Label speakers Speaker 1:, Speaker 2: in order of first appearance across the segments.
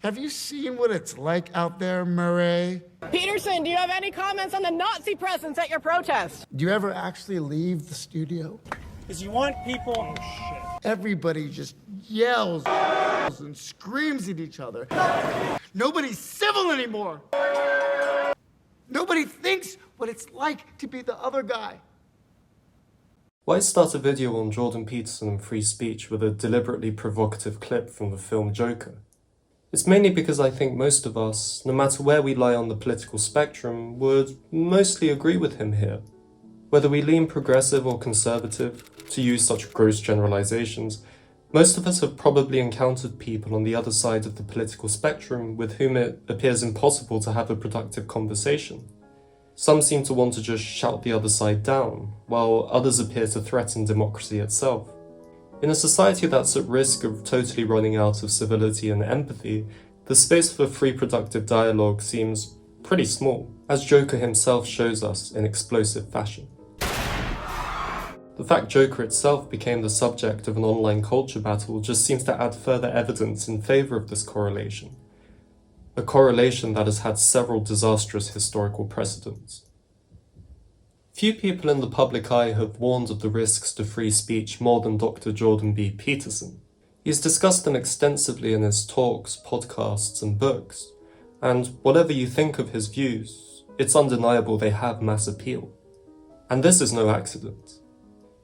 Speaker 1: Have you seen what it's like out there, Murray?
Speaker 2: Peterson, do you have any comments on the Nazi presence at your protest?
Speaker 1: Do you ever actually leave the studio?
Speaker 3: Because you want people... Oh, shit.
Speaker 1: Everybody just yells and screams at each other. Nobody's civil anymore. Nobody thinks what it's like to be the other guy.
Speaker 4: Why start a video on Jordan Peterson and free speech with a deliberately provocative clip from the film Joker? It's mainly because I think most of us, no matter where we lie on the political spectrum, would mostly agree with him here. Whether we lean progressive or conservative, to use such gross generalizations, most of us have probably encountered people on the other side of the political spectrum with whom it appears impossible to have a productive conversation. Some seem to want to just shout the other side down, while others appear to threaten democracy itself. In a society that's at risk of totally running out of civility and empathy, the space for free productive dialogue seems pretty small, as Joker himself shows us in explosive fashion. The fact Joker itself became the subject of an online culture battle just seems to add further evidence in favour of this correlation. A correlation that has had several disastrous historical precedents. Few people in the public eye have warned of the risks to free speech more than Dr. Jordan B. Peterson. He's discussed them extensively in his talks, podcasts, and books, and whatever you think of his views, it's undeniable they have mass appeal. And this is no accident.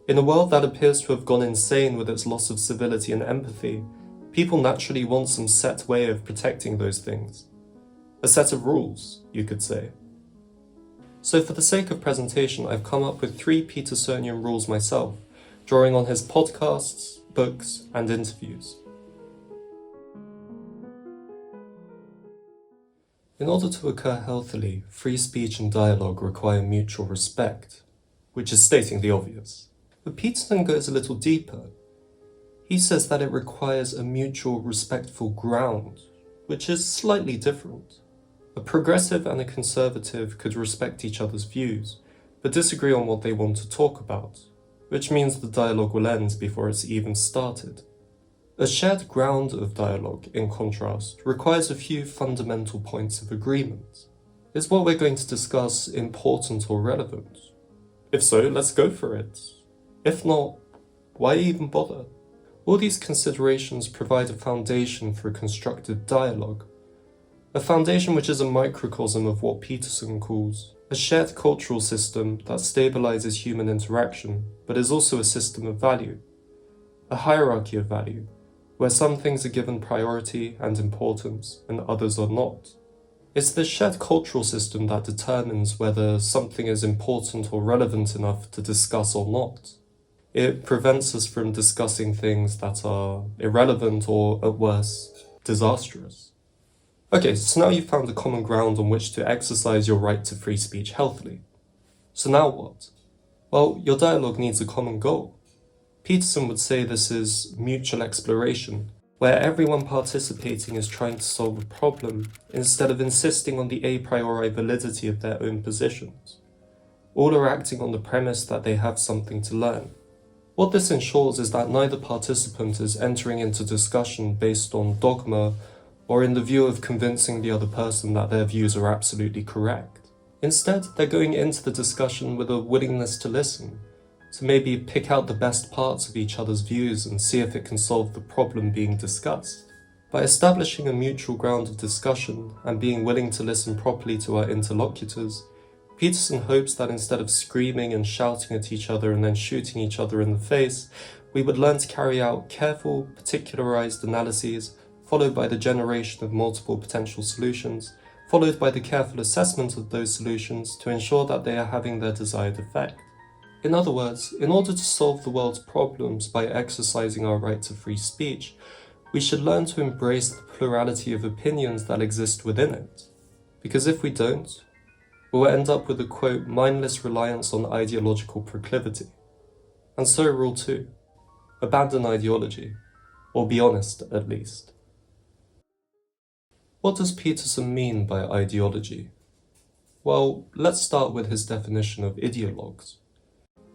Speaker 4: In a world that appears to have gone insane with its loss of civility and empathy, people naturally want some set way of protecting those things. A set of rules, you could say. So for the sake of presentation, I've come up with 3 Petersonian rules myself, drawing on his podcasts, books, and interviews. In order to occur healthily, free speech and dialogue require mutual respect, which is stating the obvious. But Peterson goes a little deeper. He says that it requires a mutual respectful ground, which is slightly different. A progressive and a conservative could respect each other's views, but disagree on what they want to talk about, which means the dialogue will end before it's even started. A shared ground of dialogue, in contrast, requires a few fundamental points of agreement. Is what we're going to discuss important or relevant? If so, let's go for it. If not, why even bother? All these considerations provide a foundation for a constructive dialogue. A foundation which is a microcosm of what Peterson calls a shared cultural system that stabilizes human interaction, but is also a system of value. A hierarchy of value, where some things are given priority and importance and others are not. It's this shared cultural system that determines whether something is important or relevant enough to discuss or not. It prevents us from discussing things that are irrelevant or, at worst, disastrous. Okay, so now you've found a common ground on which to exercise your right to free speech healthily. So now what? Well, your dialogue needs a common goal. Peterson would say this is mutual exploration, where everyone participating is trying to solve a problem instead of insisting on the a priori validity of their own positions. All are acting on the premise that they have something to learn. What this ensures is that neither participant is entering into discussion based on dogma or in the view of convincing the other person that their views are absolutely correct. Instead, they're going into the discussion with a willingness to listen, to maybe pick out the best parts of each other's views and see if it can solve the problem being discussed. By establishing a mutual ground of discussion and being willing to listen properly to our interlocutors, Peterson hopes that instead of screaming and shouting at each other and then shooting each other in the face, we would learn to carry out careful, particularized analyses, followed by the generation of multiple potential solutions, followed by the careful assessment of those solutions to ensure that they are having their desired effect. In other words, in order to solve the world's problems by exercising our right to free speech, we should learn to embrace the plurality of opinions that exist within it. Because if we don't, we'll end up with a, quote, mindless reliance on ideological proclivity. And so rule 2, abandon ideology, or be honest at least. What does Peterson mean by ideology? Well, let's start with his definition of ideologues.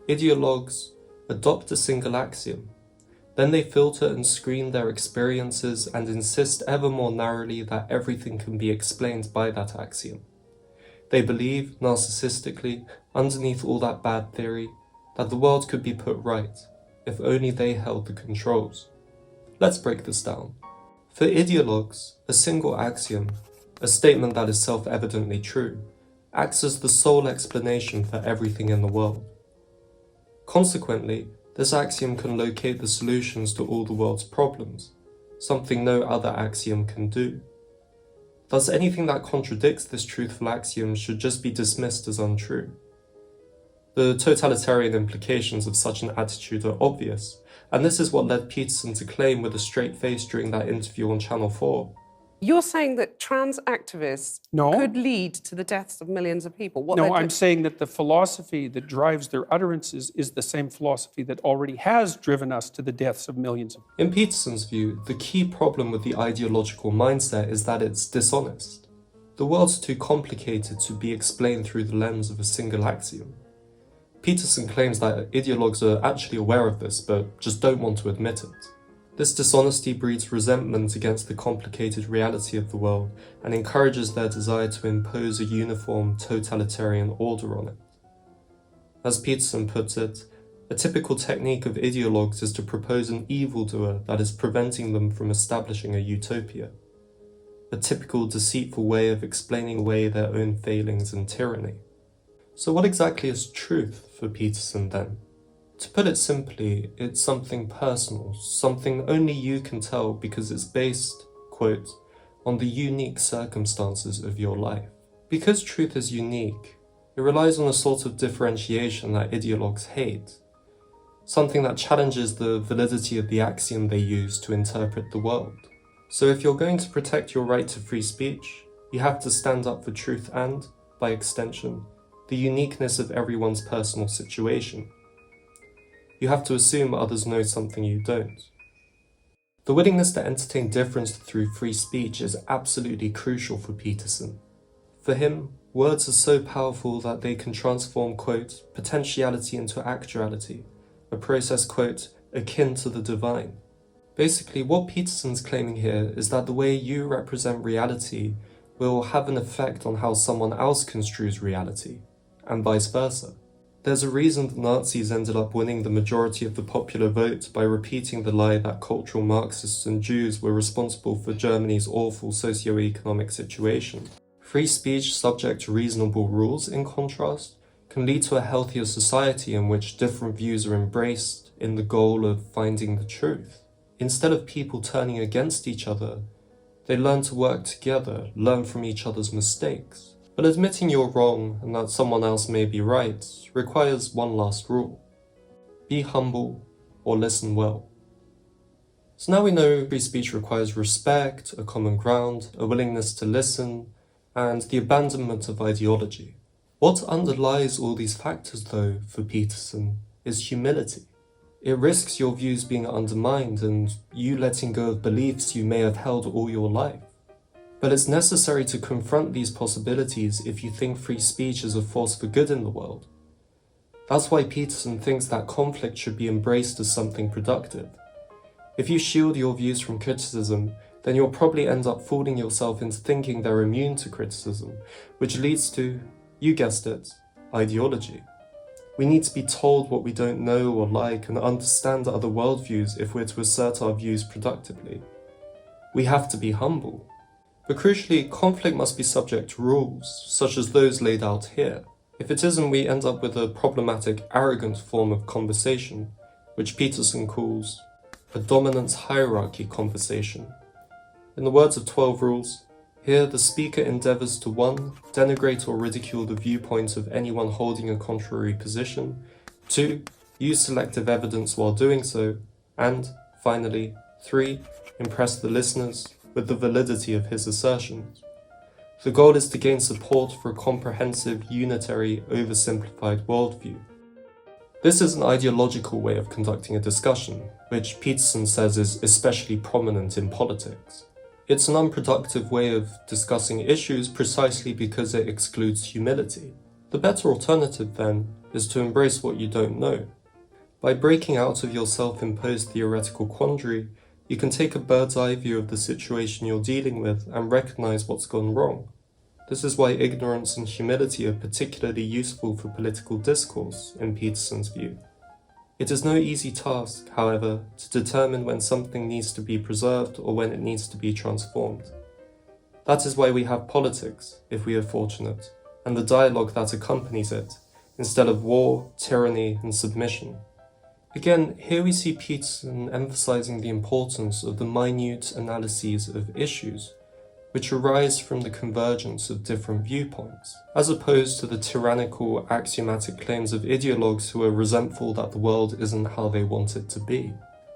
Speaker 4: Ideologues adopt a single axiom. Then they filter and screen their experiences and insist ever more narrowly that everything can be explained by that axiom. They believe, narcissistically, underneath all that bad theory, that the world could be put right, if only they held the controls. Let's break this down. For ideologues, a single axiom, a statement that is self-evidently true, acts as the sole explanation for everything in the world. Consequently, this axiom can locate the solutions to all the world's problems, something no other axiom can do. Thus, anything that contradicts this truthful axiom should just be dismissed as untrue. The totalitarian implications of such an attitude are obvious, and this is what led Peterson to claim with a straight face during that interview on Channel 4.
Speaker 5: You're saying that trans activists could lead to the deaths of millions of people?
Speaker 6: No, I'm saying that the philosophy that drives their utterances is the same philosophy that already has driven us to the deaths of millions of people.
Speaker 4: In Peterson's view, the key problem with the ideological mindset is that it's dishonest. The world's too complicated to be explained through the lens of a single axiom. Peterson claims that ideologues are actually aware of this, but just don't want to admit it. This dishonesty breeds resentment against the complicated reality of the world and encourages their desire to impose a uniform totalitarian order on it. As Peterson puts it, a typical technique of ideologues is to propose an evildoer that is preventing them from establishing a utopia. A typical deceitful way of explaining away their own failings and tyranny. So what exactly is truth for Peterson then? To put it simply, it's something personal, something only you can tell because it's based, quote, on the unique circumstances of your life. Because truth is unique, it relies on a sort of differentiation that ideologues hate, something that challenges the validity of the axiom they use to interpret the world. So if you're going to protect your right to free speech, you have to stand up for truth and, by extension, the uniqueness of everyone's personal situation. You have to assume others know something you don't. The willingness to entertain difference through free speech is absolutely crucial for Peterson. For him, words are so powerful that they can transform, quote, potentiality into actuality, a process, quote, akin to the divine. Basically, what Peterson's claiming here is that the way you represent reality will have an effect on how someone else construes reality, and vice versa. There's a reason the Nazis ended up winning the majority of the popular vote by repeating the lie that cultural Marxists and Jews were responsible for Germany's awful socio-economic situation. Free speech subject to reasonable rules, in contrast, can lead to a healthier society in which different views are embraced in the goal of finding the truth. Instead of people turning against each other, they learn to work together, learn from each other's mistakes. But admitting you're wrong and that someone else may be right requires one last rule. Be humble or listen well. So now we know free speech requires respect, a common ground, a willingness to listen, and the abandonment of ideology. What underlies all these factors, though, for Peterson, is humility. It risks your views being undermined and you letting go of beliefs you may have held all your life. But it's necessary to confront these possibilities if you think free speech is a force for good in the world. That's why Peterson thinks that conflict should be embraced as something productive. If you shield your views from criticism, then you'll probably end up fooling yourself into thinking they're immune to criticism, which leads to, you guessed it, ideology. We need to be told what we don't know or like and understand other worldviews if we're to assert our views productively. We have to be humble. But crucially, conflict must be subject to rules, such as those laid out here. If it isn't, we end up with a problematic, arrogant form of conversation, which Peterson calls a dominance hierarchy conversation. In the words of 12 Rules, here the speaker endeavours to 1. Denigrate or ridicule the viewpoint of anyone holding a contrary position, 2. Use selective evidence while doing so, and, finally, 3. Impress the listeners with the validity of his assertions. The goal is to gain support for a comprehensive, unitary, oversimplified worldview. This is an ideological way of conducting a discussion, which Peterson says is especially prominent in politics. It's an unproductive way of discussing issues precisely because it excludes humility. The better alternative, then, is to embrace what you don't know. By breaking out of your self-imposed theoretical quandary, you can take a bird's-eye view of the situation you're dealing with and recognize what's gone wrong. This is why ignorance and humility are particularly useful for political discourse, in Peterson's view. It is no easy task, however, to determine when something needs to be preserved or when it needs to be transformed. That is why we have politics, if we are fortunate, and the dialogue that accompanies it, instead of war, tyranny, and submission. Again, here we see Peterson emphasizing the importance of the minute analyses of issues, which arise from the convergence of different viewpoints, as opposed to the tyrannical, axiomatic claims of ideologues who are resentful that the world isn't how they want it to be.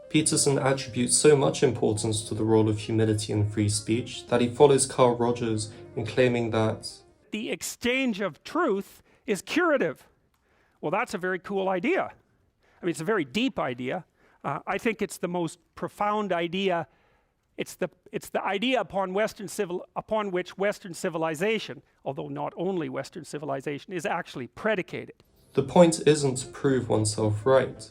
Speaker 4: Peterson attributes so much importance to the role of humility in free speech that he follows Carl Rogers in claiming that
Speaker 6: the exchange of truth is curative. Well, that's a very cool idea. I mean, it's a very deep idea. I think it's the most profound idea. It's the idea upon which Western civilization, although not only Western civilization, is actually predicated.
Speaker 4: the point isn't to prove oneself right.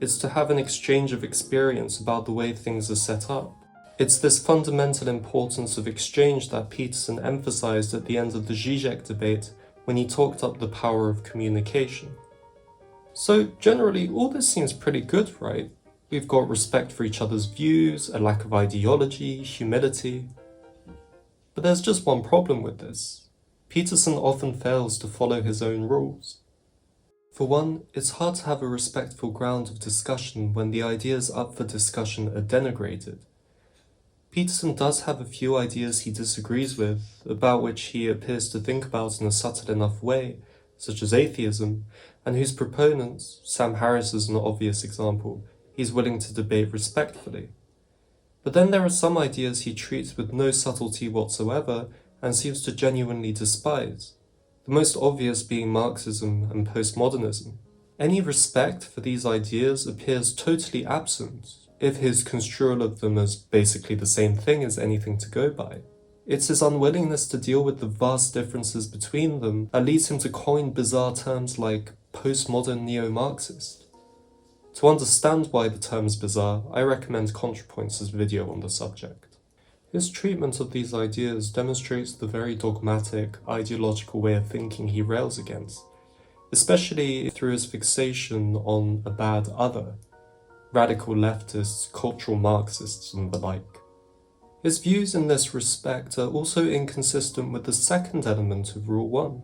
Speaker 4: It's to have an exchange of experience about the way things are set up. It's this fundamental importance of exchange that Peterson emphasized at the end of the Zizek debate when he talked up the power of communication. So generally, all this seems pretty good, right? We've got respect for each other's views, a lack of ideology, humility. But there's just one problem with this. Peterson often fails to follow his own rules. For one, it's hard to have a respectful ground of discussion when the ideas up for discussion are denigrated. Peterson does have a few ideas he disagrees with, about which he appears to think about in a subtle enough way, such as atheism, and whose proponents, Sam Harris is an obvious example, he's willing to debate respectfully. But then there are some ideas he treats with no subtlety whatsoever and seems to genuinely despise, the most obvious being Marxism and postmodernism. Any respect for these ideas appears totally absent, if his construal of them as basically the same thing as anything to go by. It's his unwillingness to deal with the vast differences between them that leads him to coin bizarre terms like postmodern neo-Marxist. To understand why the term is bizarre, I recommend ContraPoints' video on the subject. His treatment of these ideas demonstrates the very dogmatic, ideological way of thinking he rails against, especially through his fixation on a bad other, radical leftists, cultural Marxists, and the like. His views in this respect are also inconsistent with the second element of Rule 1,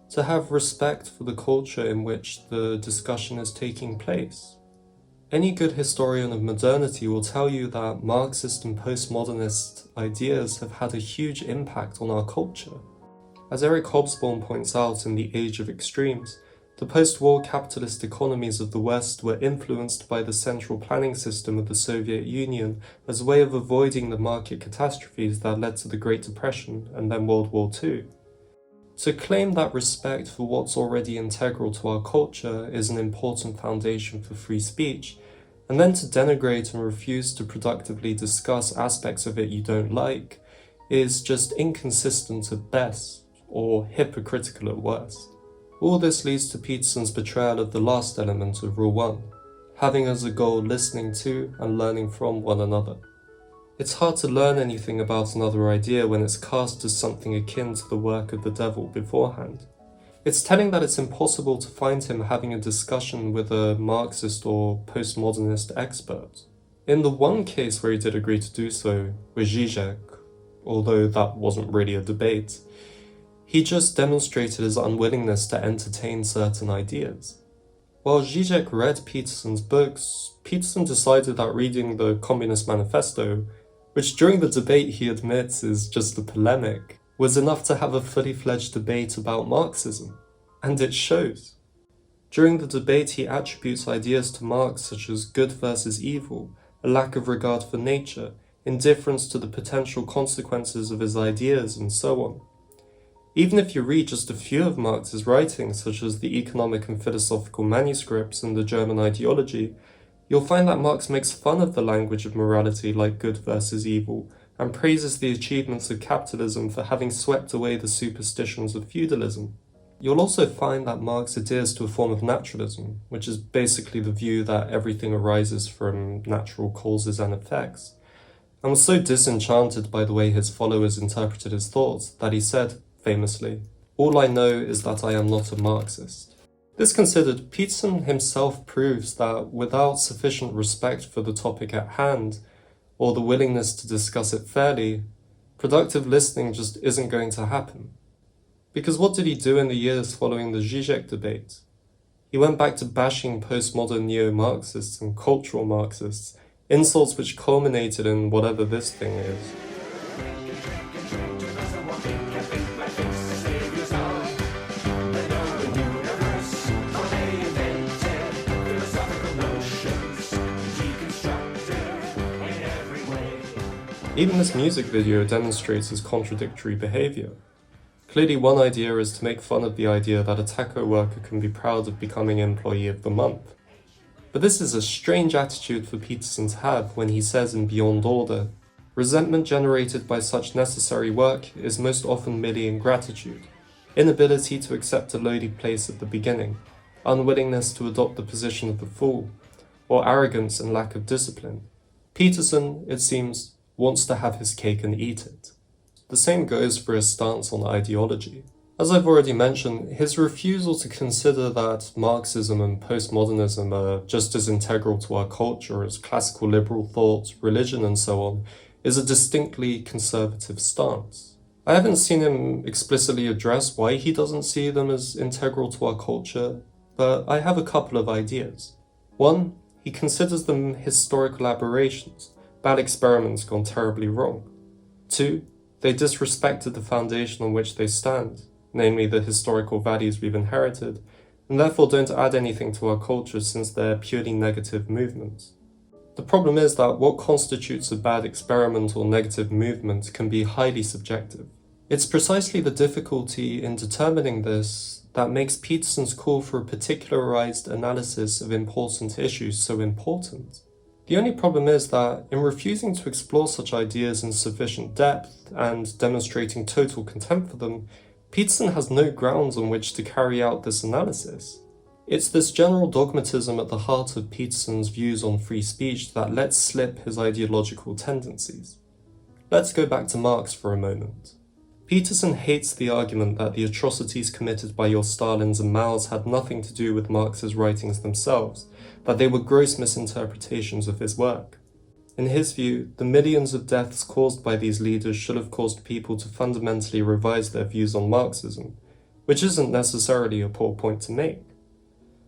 Speaker 4: to have respect for the culture in which the discussion is taking place. Any good historian of modernity will tell you that Marxist and postmodernist ideas have had a huge impact on our culture. As Eric Hobsbawm points out in The Age of Extremes, the post-war capitalist economies of the West were influenced by the central planning system of the Soviet Union as a way of avoiding the market catastrophes that led to the Great Depression and then World War II. To claim that respect for what's already integral to our culture is an important foundation for free speech, and then to denigrate and refuse to productively discuss aspects of it you don't like, is just inconsistent at best, or hypocritical at worst. All this leads to Peterson's betrayal of the last element of Rule 1, having as a goal listening to and learning from one another. It's hard to learn anything about another idea when it's cast as something akin to the work of the devil beforehand. It's telling that it's impossible to find him having a discussion with a Marxist or postmodernist expert. In the one case where he did agree to do so, with Zizek, although that wasn't really a debate, he just demonstrated his unwillingness to entertain certain ideas. While Zizek read Peterson's books, Peterson decided that reading the Communist Manifesto, which during the debate he admits is just a polemic, was enough to have a fully fledged debate about Marxism. And it shows. During the debate he attributes ideas to Marx such as good versus evil, a lack of regard for nature, indifference to the potential consequences of his ideas, and so on. Even if you read just a few of Marx's writings, such as the economic and philosophical manuscripts and the German ideology, you'll find that Marx makes fun of the language of morality like good versus evil, and praises the achievements of capitalism for having swept away the superstitions of feudalism. You'll also find that Marx adheres to a form of naturalism, which is basically the view that everything arises from natural causes and effects, and was so disenchanted by the way his followers interpreted his thoughts that he said, famously, "All I know is that I am not a Marxist." This considered, Peterson himself proves that without sufficient respect for the topic at hand, or the willingness to discuss it fairly, productive listening just isn't going to happen. Because what did he do in the years following the Zizek debate? He went back to bashing postmodern neo-Marxists and cultural Marxists, insults which culminated in whatever this thing is. Even this music video demonstrates his contradictory behavior. Clearly, one idea is to make fun of the idea that a taco worker can be proud of becoming Employee of the Month. But this is a strange attitude for Peterson to have when he says in Beyond Order, "Resentment generated by such necessary work is most often merely ingratitude, inability to accept a lowly place at the beginning, unwillingness to adopt the position of the fool, or arrogance and lack of discipline." Peterson, it seems, wants to have his cake and eat it. The same goes for his stance on ideology. As I've already mentioned, his refusal to consider that Marxism and postmodernism are just as integral to our culture as classical liberal thought, religion and so on, is a distinctly conservative stance. I haven't seen him explicitly address why he doesn't see them as integral to our culture, but I have a couple of ideas. One, he considers them historical aberrations, bad experiments gone terribly wrong. Two, they disrespected the foundation on which they stand, namely the historical values we've inherited, and therefore don't add anything to our culture since they're purely negative movements. The problem is that what constitutes a bad experiment or negative movement can be highly subjective. It's precisely the difficulty in determining this that makes Peterson's call for a particularized analysis of important issues so important. The only problem is that, in refusing to explore such ideas in sufficient depth and demonstrating total contempt for them, Peterson has no grounds on which to carry out this analysis. It's this general dogmatism at the heart of Peterson's views on free speech that lets slip his ideological tendencies. Let's go back to Marx for a moment. Peterson hates the argument that the atrocities committed by your Stalins and Maos had nothing to do with Marx's writings themselves, that they were gross misinterpretations of his work. In his view, the millions of deaths caused by these leaders should have caused people to fundamentally revise their views on Marxism, which isn't necessarily a poor point to make.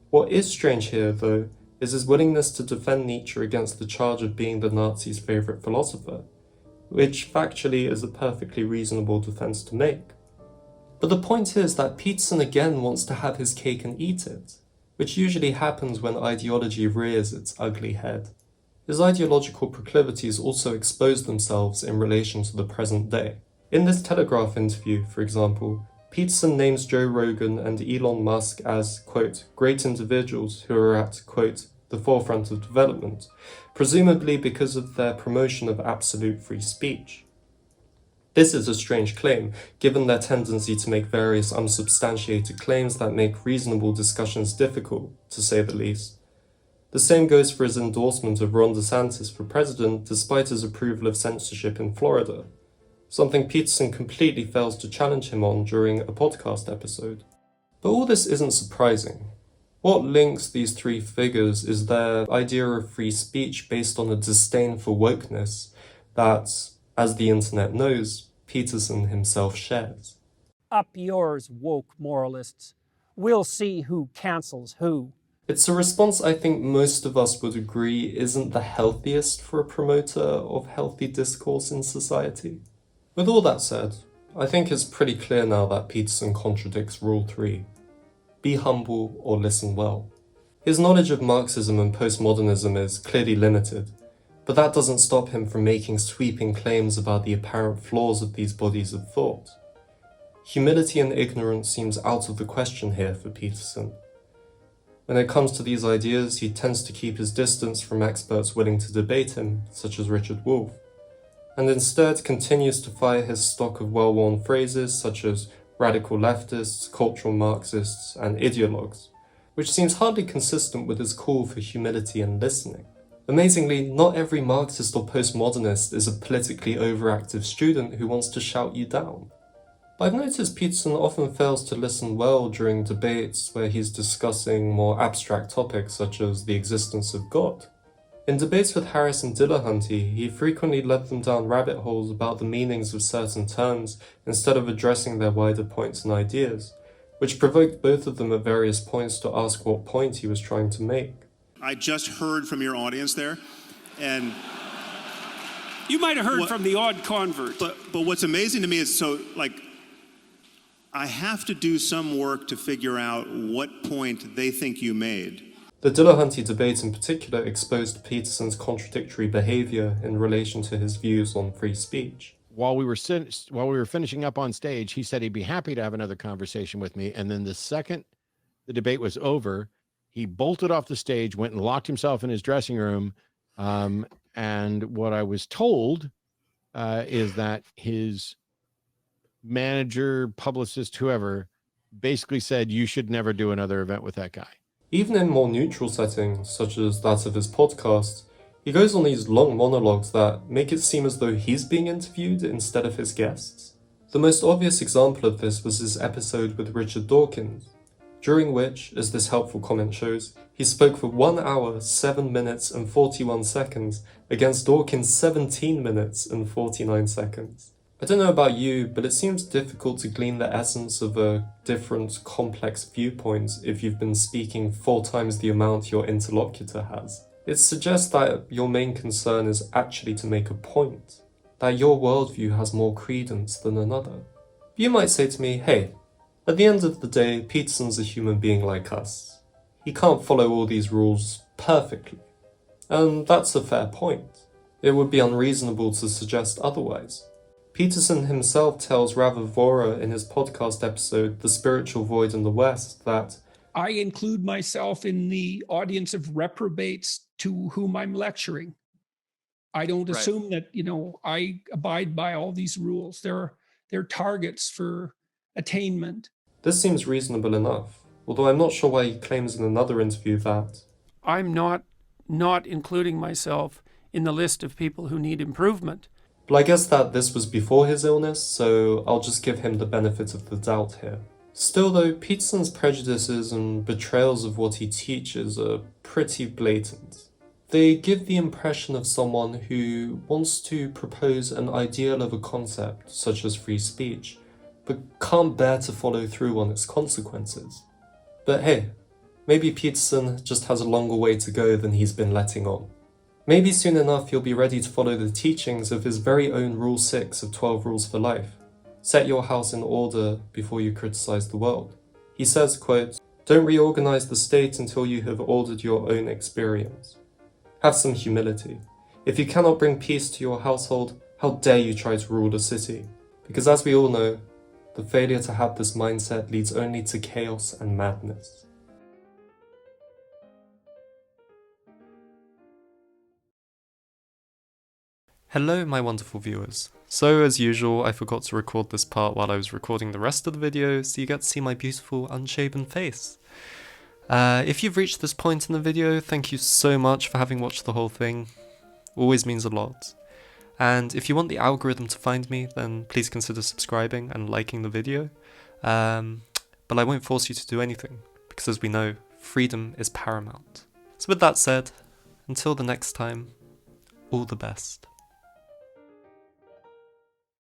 Speaker 4: What is strange here, though, is his willingness to defend Nietzsche against the charge of being the Nazis' favourite philosopher, which factually is a perfectly reasonable defence to make. But the point is that Peterson again wants to have his cake and eat it, which usually happens when ideology rears its ugly head. His ideological proclivities also expose themselves in relation to the present day. In this Telegraph interview, for example, Peterson names Joe Rogan and Elon Musk as, quote, great individuals who are at, quote, the forefront of development, presumably because of their promotion of absolute free speech. This is a strange claim, given their tendency to make various unsubstantiated claims that make reasonable discussions difficult, to say the least. The same goes for his endorsement of Ron DeSantis for president despite his approval of censorship in Florida, something Peterson completely fails to challenge him on during a podcast episode. But all this isn't surprising. What links these three figures is their idea of free speech based on a disdain for wokeness that, as the internet knows, Peterson himself shares.
Speaker 3: Up yours, woke moralists. We'll see who cancels who.
Speaker 4: It's a response I think most of us would agree isn't the healthiest for a promoter of healthy discourse in society. With all that said, I think it's pretty clear now that Peterson contradicts Rule 3. Be humble or listen well. His knowledge of Marxism and postmodernism is clearly limited, but that doesn't stop him from making sweeping claims about the apparent flaws of these bodies of thought. Humility and ignorance seems out of the question here for Peterson. When it comes to these ideas, he tends to keep his distance from experts willing to debate him, such as Richard Wolff, and instead continues to fire his stock of well-worn phrases such as radical leftists, cultural Marxists, and ideologues, which seems hardly consistent with his call for humility and listening. Amazingly, not every Marxist or postmodernist is a politically overactive student who wants to shout you down. But I've noticed Peterson often fails to listen well during debates where he's discussing more abstract topics such as the existence of God. In debates with Harris and Dillahunty, he frequently led them down rabbit holes about the meanings of certain terms instead of addressing their wider points and ideas, which provoked both of them at various points to ask what point he was trying to make.
Speaker 7: I just heard from your audience there, and
Speaker 6: You might have heard from the odd convert.
Speaker 7: But what's amazing to me is, I have to do some work to figure out what point they think you made.
Speaker 4: The Dillahunty debate in particular exposed Peterson's contradictory behaviour in relation to his views on free speech.
Speaker 8: While we were finishing up on stage, he said he'd be happy to have another conversation with me, and then the second the debate was over, he bolted off the stage, went and locked himself in his dressing room, and what I was told is that his manager, publicist, whoever, basically said, you should never do another event with that guy.
Speaker 4: Even in more neutral settings, such as that of his podcast, he goes on these long monologues that make it seem as though he's being interviewed instead of his guests. The most obvious example of this was his episode with Richard Dawkins, during which, as this helpful comment shows, he spoke for 1 hour, 7 minutes and 41 seconds against Dawkins' 17 minutes and 49 seconds. I don't know about you, but it seems difficult to glean the essence of a different, complex viewpoint if you've been speaking 4 times the amount your interlocutor has. It suggests that your main concern is actually to make a point, that your worldview has more credence than another. You might say to me, hey, at the end of the day, Peterson's a human being like us. He can't follow all these rules perfectly. And that's a fair point. It would be unreasonable to suggest otherwise. Peterson himself tells Rav Vora in his podcast episode, The Spiritual Void in the West, that
Speaker 9: I include myself in the audience of reprobates to whom I'm lecturing. I don't assume that, I abide by all these rules. They're targets for attainment.
Speaker 4: This seems reasonable enough, although I'm not sure why he claims in another interview that
Speaker 3: I'm not including myself in the list of people who need improvement.
Speaker 4: But I guess that this was before his illness, so I'll just give him the benefit of the doubt here. Still though, Peterson's prejudices and betrayals of what he teaches are pretty blatant. They give the impression of someone who wants to propose an ideal of a concept, such as free speech, but can't bear to follow through on its consequences. But hey, maybe Peterson just has a longer way to go than he's been letting on. Maybe soon enough he'll be ready to follow the teachings of his very own Rule 6 of 12 Rules for Life. Set your house in order before you criticize the world. He says, quote, don't reorganize the state until you have ordered your own experience. Have some humility. If you cannot bring peace to your household, how dare you try to rule the city? Because as we all know, the failure to have this mindset leads only to chaos and madness. Hello my wonderful viewers. So as usual, I forgot to record this part while I was recording the rest of the video, so you get to see my beautiful unshaven face. If you've reached this point in the video, thank you so much for having watched the whole thing. Always means a lot. And if you want the algorithm to find me, then please consider subscribing and liking the video. But I won't force you to do anything, because as we know, freedom is paramount. So with that said, until the next time, all the best.